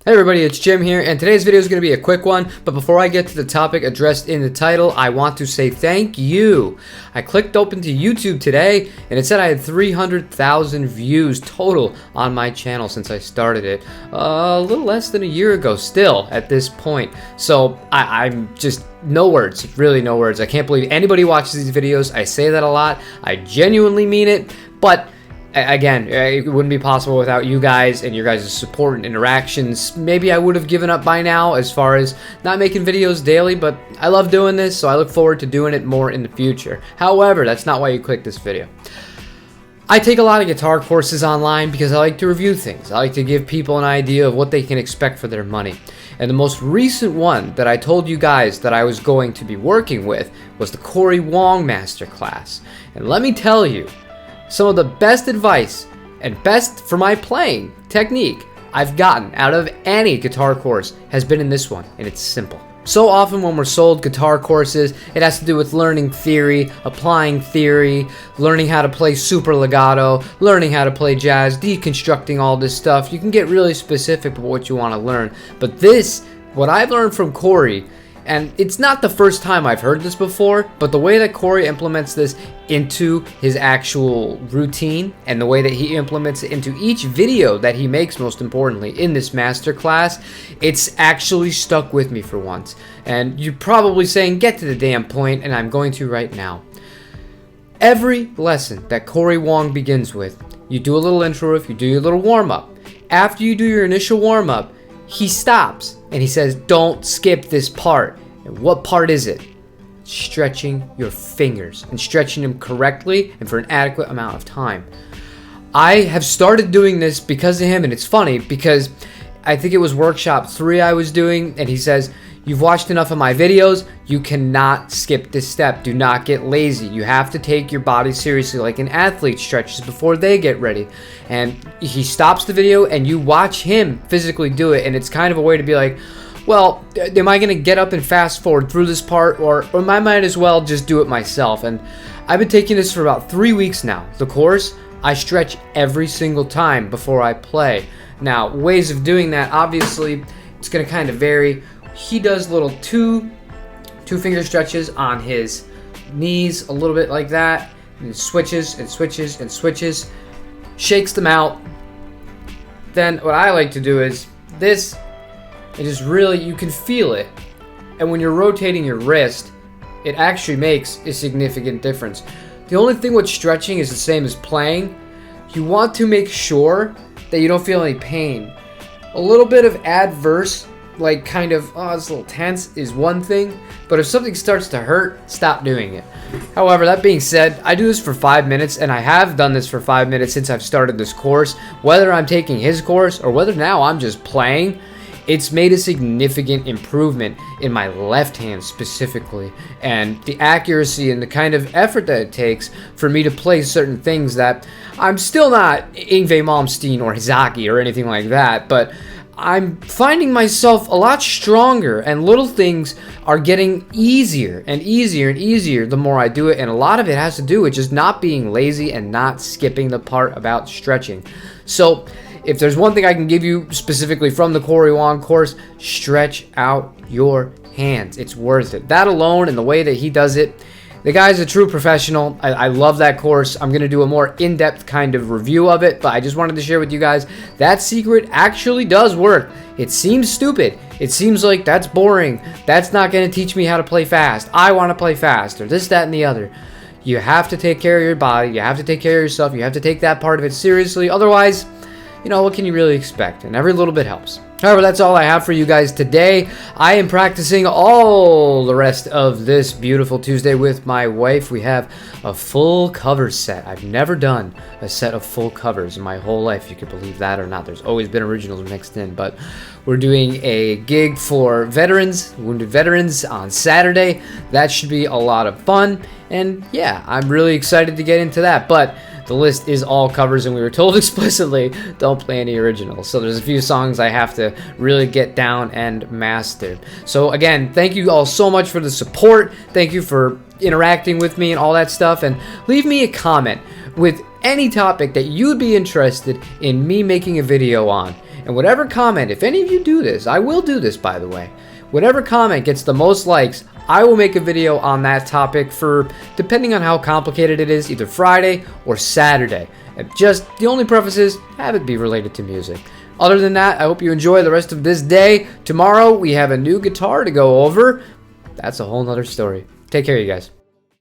Hey everybody, it's Jim here, and today's video is going to be a quick one, but before I get to the topic addressed in the title, I want to say thank you. I clicked open to YouTube today, and it said I had 300,000 views total on my channel since I started it a little less than a year ago still at this point. So I'm just no words, really no words. I can't believe anybody watches these videos. I say that a lot. I genuinely mean it, but again, it wouldn't be possible without you guys and your guys' support and interactions. Maybe I would have given up by now as far as not making videos daily, but I love doing this, so I look forward to doing it more in the future. However, that's not why you clicked this video. I take a lot of guitar courses online because I like to review things. I like to give people an idea of what they can expect for their money. And the most recent one that I told you guys that I was going to be working with was the Cory Wong masterclass. And let me tell you, some of the best advice and best for my playing technique I've gotten out of any guitar course has been in this one, and it's simple. So often when we're sold guitar courses, it has to do with learning theory, applying theory, learning how to play super legato, learning how to play jazz, deconstructing all this stuff. You can get really specific about what you want to learn. But this, what I've learned from Cory, and it's not the first time I've heard this before, but the way that Cory implements this into his actual routine and the way that he implements it into each video that he makes, most importantly, in this masterclass, it's actually stuck with me for once. And you're probably saying, get to the damn point, and I'm going to right now. Every lesson that Cory Wong begins with, you do a little intro riff, you do your little warm-up. After you do your initial warm-up, he stops and he says, don't skip this part. And what part is it? Stretching your fingers and stretching them correctly and for an adequate amount of time. I have started doing this because of him, and it's funny because I think it was workshop 3 I was doing, and he says, you've watched enough of my videos, you cannot skip this step. Do not get lazy. You have to take your body seriously like an athlete stretches before they get ready. And he stops the video and you watch him physically do it, and it's kind of a way to be like, well, am I going to get up and fast forward through this part, or I might as well just do it myself? And I've been taking this for about 3 weeks now. The course, I stretch every single time before I play. Now, ways of doing that, obviously, it's going to kind of vary. He does little two finger stretches on his knees, a little bit like that, and switches and switches and switches, shakes them out. Then what I like to do is this. It is really, you can feel it, and when you're rotating your wrist, it actually makes a significant difference. The only thing with stretching is the same as playing. You want to make sure that you don't feel any pain. A little bit of adverse, like kind of, oh, it's a little tense, is one thing, but if something starts to hurt, stop doing it. However, that being said, I do this for 5 minutes, and I have done this for 5 minutes since I've started this course. Whether I'm taking his course or whether now I'm just playing, it's made a significant improvement in my left hand specifically, and the accuracy and the kind of effort that it takes for me to play certain things that I'm still not Yngwie Malmsteen or Hizaki or anything like that, but I'm finding myself a lot stronger, and little things are getting easier and easier and easier the more I do it, and a lot of it has to do with just not being lazy and not skipping the part about stretching. So if there's one thing I can give you specifically from the Cory Wong course, stretch out your hands. It's worth it. That alone and the way that he does it, the guy's a true professional. I love that course. I'm going to do a more in-depth kind of review of it, but I just wanted to share with you guys that secret actually does work. It seems stupid. It seems like that's boring. That's not going to teach me how to play fast. I want to play fast, or this, that, and the other. You have to take care of your body. You have to take care of yourself. You have to take that part of it seriously. Otherwise, you know, what can you really expect? And every little bit helps. However, that's all I have for you guys today. I am practicing all the rest of this beautiful Tuesday with my wife. We have a full cover set. I've never done a set of full covers in my whole life, you could believe that or not. There's always been originals mixed in, but we're doing a gig for veterans, wounded veterans, on Saturday. That should be a lot of fun, and yeah, I'm really excited to get into that, but the list is all covers, and we were told explicitly don't play any originals. So there's a few songs I have to really get down and master. So again, thank you all so much for the support. Thank you for interacting with me and all that stuff. And leave me a comment with any topic that you'd be interested in me making a video on. And whatever comment, if any of you do this, I will do this by the way, whatever comment gets the most likes, I will make a video on that topic for, depending on how complicated it is, either Friday or Saturday. And just, the only preface is, have it be related to music. Other than that, I hope you enjoy the rest of this day. Tomorrow, we have a new guitar to go over. That's a whole nother story. Take care, you guys.